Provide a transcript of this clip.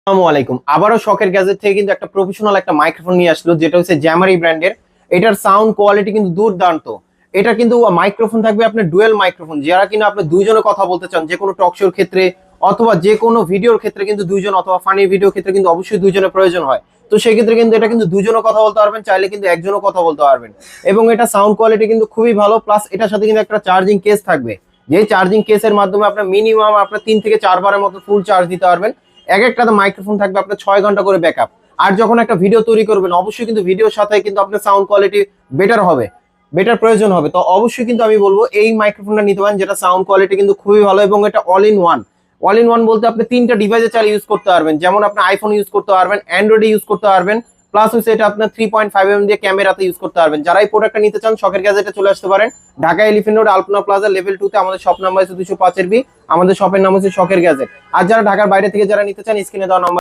আসসালামু আলাইকুম। আবারও শখের গ্যাজেট থেকে কিন্তু একটা প্রফেশনাল একটা মাইক্রোফোন নিয়ে আসলো, যেটা হচ্ছে জ্যামারি ব্র্যান্ডের। এটার সাউন্ড কোয়ালিটি কিন্তু দুর্দান্ত। এটা কিন্তু মাইক্রোফোন থাকবে আপনার ডুয়েল মাইক্রোফোন, যারা কিনা আপনি দুইজনে কথা বলতে চান যে কোনো টক শোর ক্ষেত্রে অথবা যে কোনো ভিডিওর ক্ষেত্রে, কিন্তু দুইজন অথবা ফানি ভিডিও ক্ষেত্রে কিন্তু অবশ্যই দুইজনের প্রয়োজন হয়। তো সেই ক্ষেত্রে কিন্তু এটা কিন্তু দুজনও কথা বলতে পারবেন, চাইলে কিন্তু একজনও কথা বলতে পারবেন। এবং এটা সাউন্ড কোয়ালিটি কিন্তু খুবই ভালো, প্লাস এটার সাথে কিন্তু একটা চার্জিং কেস থাকবে, যে চার্জিং কেসের মাধ্যমে আপনার মিনিমাম আপনার 3 থেকে 4 বারের মতো ফুল চার্জ দিতে পারবেন। এক একটা মাইক্রোফোন থাকবে আপনার 6 ঘন্টা করে ব্যাকআপ। আর যখন একটা ভিডিও তৈরি করবেন, অবশ্যই কিন্তু ভিডিওর সাথে কিন্তু আপনার সাউন্ড কোয়ালিটি বেটার হবে, বেটার প্রয়োজন হবে। তো অবশ্যই কিন্তু আমি বলবো এই মাইক্রোফোনটা নিতে পারেন, যেটা সাউন্ড কোয়ালিটি কিন্তু খুবই ভালো এবং এটা all in one. All in one বলতে আপনি 3টা ডিভাইসে চাইলে ইউজ করতে পারবেন, যেমন আপনি আইফোন ইউজ করতে পারবেন, অ্যান্ড্রয়েডে ইউজ করতে পারবেন, প্লাস হচ্ছে এটা আপনার 3.5mm দিয়ে ক্যামেরাতে ইউজ করতে পারবেন। যারা এই প্রোডাক্টটা নিতে চান, শখের গ্যাজেটে চলে আসতে পারেন। ঢাকা এলিফ্যান্ট রোড আলপনা প্লাজা লেভেল 2 তে আমাদের শপ নাম্বার হচ্ছে 205 এর বি। আমাদের শপের নাম হচ্ছে শখের গ্যাজেট। আর যারা ঢাকার বাইরে থেকে যারা নিতে চান, স্ক্রিনে দেওয়া নাম্বার